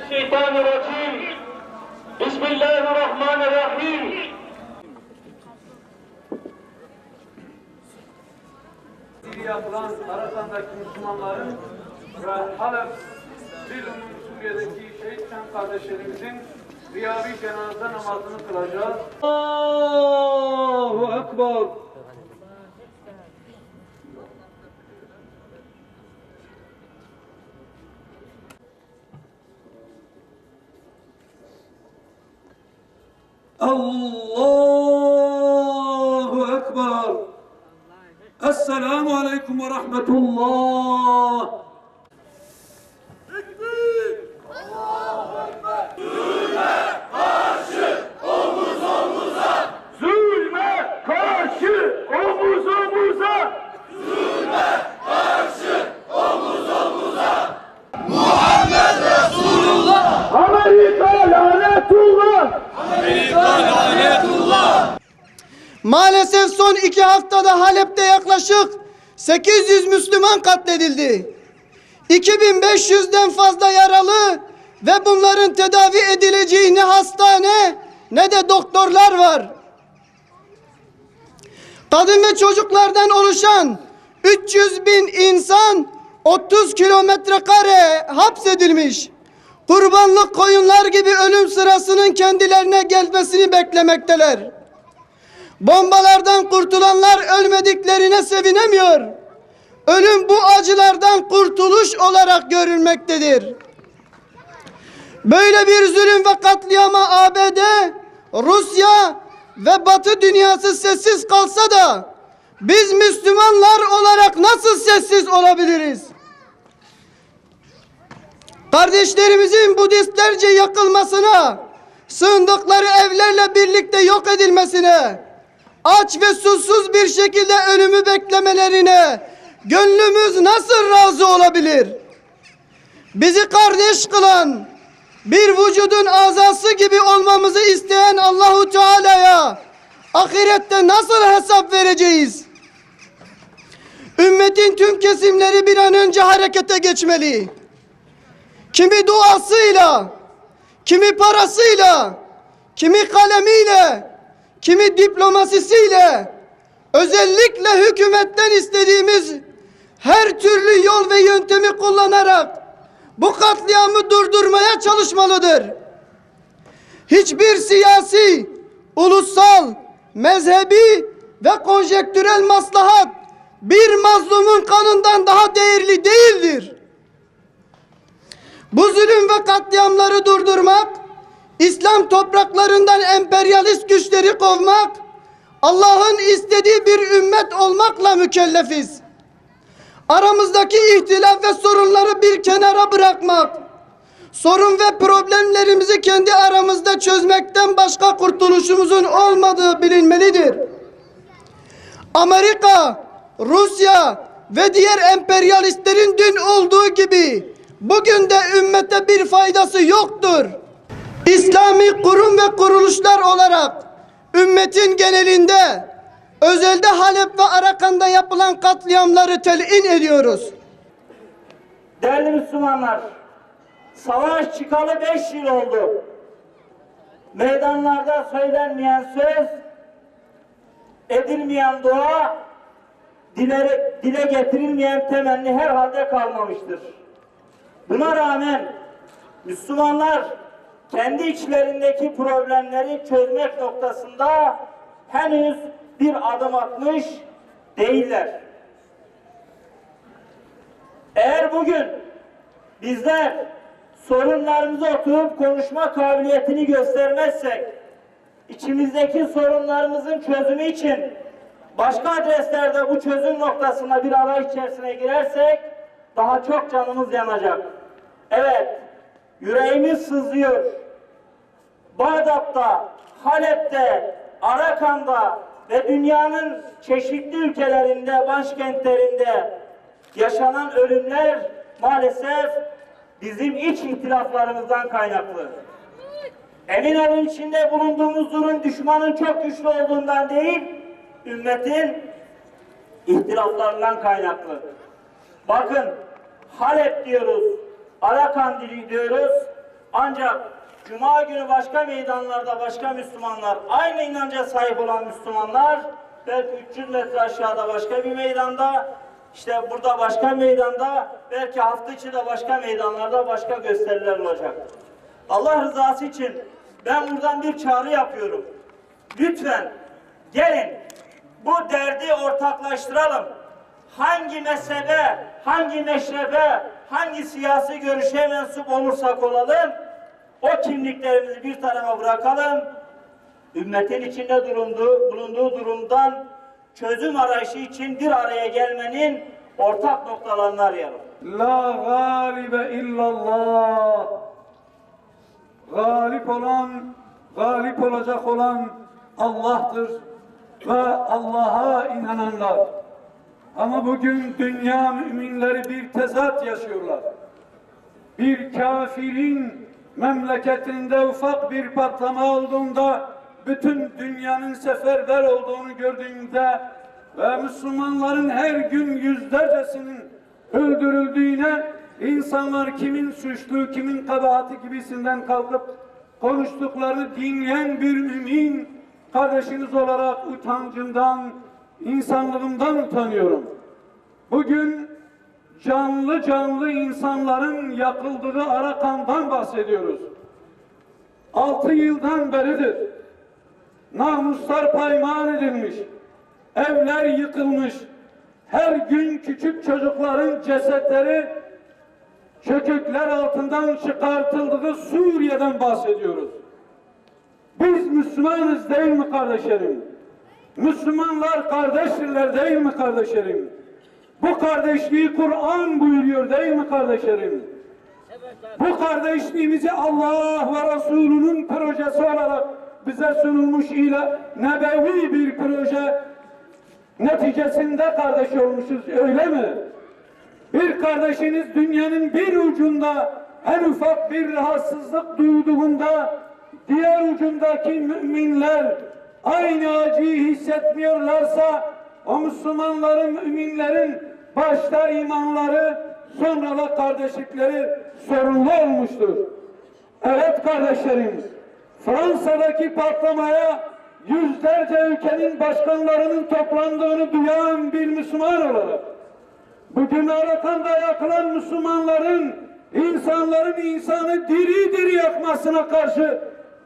Şeytanirracim. Bismillahirrahmanirrahim. Yapılan Arakan'daki Müslümanların ve Halep, Zilun'un Suriye'deki şehit can kardeşlerimizin riyavi cenaze namazını kılacağız. Allahu Ekber. Allahu Ekber. Esselamu Aleyküm ve Rahmetullah. Zulme karşı omuz omuza. Zulme karşı omuz omuza. Muhammed Resulullah. Amerika lanetullah. Amerika lanetullah. Maalesef son 2 haftada Halep'te yaklaşık 800 Müslüman katledildi. 2500'den fazla yaralı ve bunların tedavi edileceği ne hastane ne de doktorlar var. Kadın ve çocuklardan oluşan 300 bin insan 30 kilometre kare hapsedilmiş. Kurbanlık koyunlar gibi ölüm sırasının kendilerine gelmesini beklemekteler. Bombalardan kurtulanlar ölmediklerine sevinemiyor. Ölüm bu acılardan kurtuluş olarak görülmektedir. Böyle bir zulüm ve katliama ABD, Rusya ve Batı dünyası sessiz kalsa da biz Müslümanlar olarak nasıl sessiz olabiliriz? Kardeşlerimizin Budistlerce yakılmasına, sığındıkları evlerle birlikte yok edilmesine, aç ve susuz bir şekilde ölümü beklemelerine gönlümüz nasıl razı olabilir? Bizi kardeş kılan, bir vücudun azası gibi olmamızı isteyen Allahu Teala'ya ahirette nasıl hesap vereceğiz? Ümmetin tüm kesimleri bir an önce harekete geçmeli. Kimi duasıyla, kimi parasıyla, kimi kalemiyle, kimi diplomasisiyle, özellikle hükümetten istediğimiz her türlü yol ve yöntemi kullanarak bu katliamı durdurmaya çalışmalıdır. Hiçbir siyasi, ulusal, mezhebi ve konjektürel maslahat bir mazlumun kanından daha değerli değildir. Bu zulüm ve katliamları durdurmak, İslam topraklarından emperyalist güçleri kovmak, Allah'ın istediği bir ümmet olmakla mükellefiz. Aramızdaki ihtilaf ve sorunları bir kenara bırakmak, sorun ve problemlerimizi kendi aramızda çözmekten başka kurtuluşumuzun olmadığı bilinmelidir. Amerika, Rusya ve diğer emperyalistlerin dün olduğu gibi bugün de ümmete bir faydası yoktur. İslami kurum ve kuruluşlar olarak ümmetin genelinde, özelde Halep ve Arakan'da yapılan katliamları telin ediyoruz. Değerli Müslümanlar, savaş çıkalı 5 yıl oldu. Meydanlarda söylenmeyen söz, edilmeyen dua, dile getirilmeyen temenni herhalde kalmamıştır. Buna rağmen Müslümanlar kendi içlerindeki problemleri çözmek noktasında henüz bir adım atmış değiller. Eğer bugün bizler sorunlarımızı oturup konuşma kabiliyetini göstermezsek, içimizdeki sorunlarımızın çözümü için başka adreslerde bu çözüm noktasında bir arayış içerisine girersek daha çok canımız yanacak. Evet, yüreğimiz sızlıyor. Bağdat'ta, Halep'te, Arakan'da ve dünyanın çeşitli ülkelerinde, başkentlerinde yaşanan ölümler maalesef bizim iç ihtilaflarımızdan kaynaklı. Emin olun içinde bulunduğumuz durum düşmanın çok güçlü olduğundan değil, ümmetin ihtilaflarından kaynaklı. Bakın, Halep diyoruz, Arakan diyoruz, ancak Cuma günü başka meydanlarda başka Müslümanlar, aynı inanca sahip olan Müslümanlar, belki 300 metre aşağıda başka bir meydanda, işte burada başka meydanda, belki hafta içi de başka meydanlarda başka gösteriler olacak. Allah rızası için ben buradan bir çağrı yapıyorum. Lütfen gelin bu derdi ortaklaştıralım. Hangi mezhebe, hangi meşrebe, hangi siyasi görüşe mensup olursak olalım, o kimliklerimizi bir tarafa bırakalım. Ümmetin içinde bulunduğu durumdan çözüm arayışı için bir araya gelmenin ortak noktalarını arayalım. La galibe illallah. Galip olan, galip olacak olan Allah'tır ve Allah'a inananlar. Ama bugün dünya müminleri bir tezat yaşıyorlar. Bir kafirin memleketinde ufak bir patlama olduğunda, bütün dünyanın seferber olduğunu gördüğünde ve Müslümanların her gün yüzlercesinin öldürüldüğüne, insanlar kimin suçlu, kimin kabahati gibisinden kalkıp konuştuklarını dinleyen bir mümin kardeşiniz olarak utancımdan, insanlığımdan utanıyorum. Bugün canlı canlı insanların yakıldığı Arakan'dan bahsediyoruz. 6 yıldan beridir namuslar payman edilmiş, evler yıkılmış, her gün küçük çocukların cesetleri çökükler altından çıkartıldığı Suriye'den bahsediyoruz. Biz Müslümanız değil mi kardeşlerim? Müslümanlar kardeştirler değil mi kardeşlerim? Bu kardeşliği Kur'an buyuruyor değil mi kardeşlerim? Bu kardeşliğimizi Allah ve Resulünün projesi olarak bize sunulmuş ile nebevi bir proje neticesinde kardeş olmuşuz, öyle mi? Bir kardeşiniz dünyanın bir ucunda en ufak bir rahatsızlık duyduğunda diğer ucundaki müminler aynı acıyı hissetmiyorlarsa o Müslümanların, müminlerin başta imanları, sonra da kardeşlikleri sorunlu olmuştur. Evet kardeşlerim, Fransa'daki patlamaya yüzlerce ülkenin başkanlarının toplandığını duyan bir Müslüman olarak, bugün Arakan'da yakılan Müslümanların, insanların insanı diri diri yakmasına karşı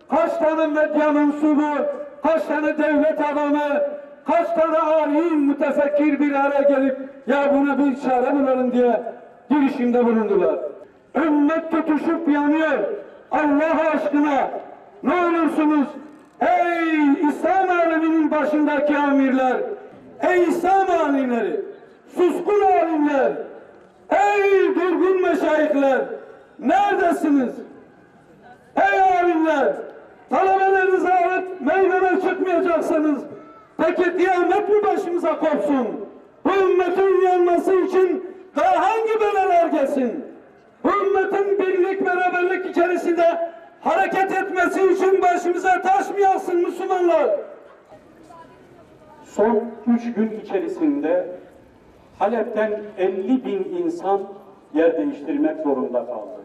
kaç tane medya mensubu, kaç tane devlet adamı, kaç tane alim, mütefekkir bir araya gelip ya buna bir çare bulalım diye girişimde bulundular. Ümmet tutuşup yanıyor. Allah aşkına ne olursunuz ey İslam aleminin başındaki amirler, ey İslam alimleri, suskun alimler, ey durgun meşayihler, neredesiniz? Ey alimler, talebelerinizi alıp meydana çıkmayacaksanız, peki diyanet mi başımıza kopsun? Bu ümmetin uyanması için daha hangi belalar gelsin? Bu ümmetin birlik, beraberlik içerisinde hareket etmesi için başımıza taş mı yağsın Müslümanlar? Son 3 gün içerisinde Halep'ten 50.000 insan yer değiştirmek zorunda kaldı.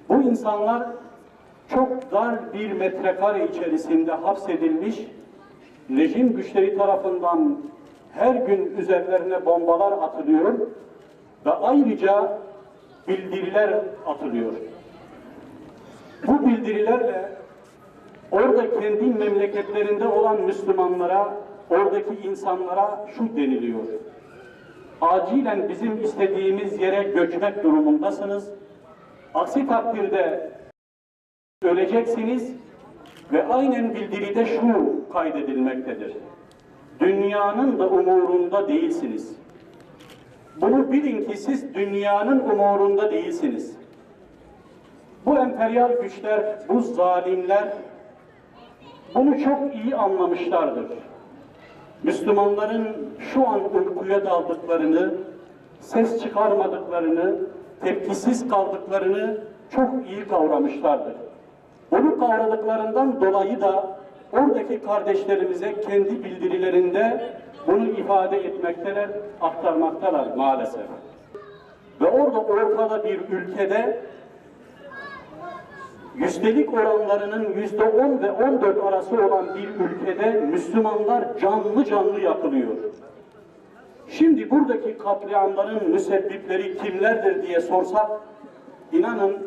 Bu insanlar çok dar bir metrekare içerisinde hapsedilmiş, rejim güçleri tarafından her gün üzerlerine bombalar atılıyor ve ayrıca bildiriler atılıyor. Bu bildirilerle orada kendi memleketlerinde olan Müslümanlara, oradaki insanlara şu deniliyor: acilen bizim istediğimiz yere göçmek durumundasınız. Aksi takdirde öleceksiniz ve aynen bildiride şu kaydedilmektedir: dünyanın da umurunda değilsiniz. Bunu bilin ki siz dünyanın umurunda değilsiniz. Bu emperyal güçler, bu zalimler bunu çok iyi anlamışlardır. Müslümanların şu an uykuya daldıklarını, ses çıkarmadıklarını, tepkisiz kaldıklarını çok iyi kavramışlardır. Bunu kavradıklarından dolayı da oradaki kardeşlerimize kendi bildirilerinde bunu ifade etmekteler, aktarmaktalar maalesef. Ve ortada bir ülkede yüzdelik oranlarının %10 ve 14 arası olan bir ülkede Müslümanlar canlı canlı yakılıyor. Şimdi buradaki katliamların müsebbipleri kimlerdir diye sorsak, inanın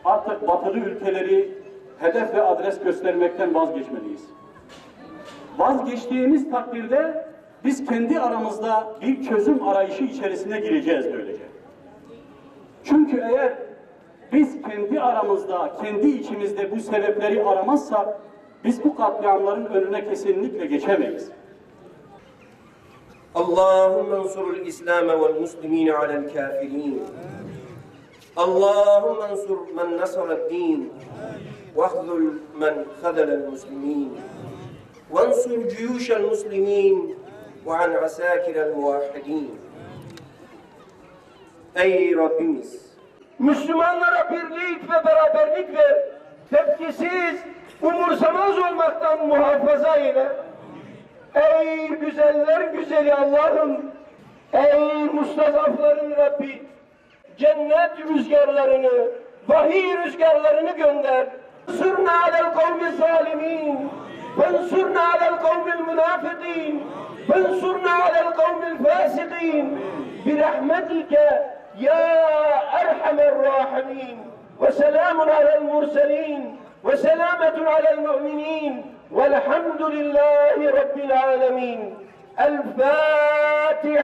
artık batılı ülkeleri hedef ve adres göstermekten vazgeçmeliyiz. Vazgeçtiğimiz takdirde biz kendi aramızda bir çözüm arayışı içerisine gireceğiz böylece. Çünkü eğer biz kendi aramızda, kendi içimizde bu sebepleri aramazsak biz bu katliamların önüne kesinlikle geçemeyiz. اللهم انصر الإسلام والمسلمين على الكافرين اللهم انصر من نصر الدين واخذل من خذل المسلمين وانصر جيوش المسلمين وعن عساكر الموحدين. Ey Rabbimiz! Müslümanlara birlik ve beraberlik ver. Tepkisiz, umursamaz olmaktan muhafaza eyle. Ey güzeller güzeli Allah'ım! Ey mustazafların Rabbi! Cennet rüzgarlarını, vahiy rüzgarlarını gönder. Ensurna alel kavmi zalimin. Ensurna alel kavmil münafıkin. Ensurna alel kavmil fasikin. Birahmetike ya erhamer rahimin. Ve selamun alel murselin. Ve selametun alel mu'minin. Velhamdülillahi Rabbil alemin. El Fatiha.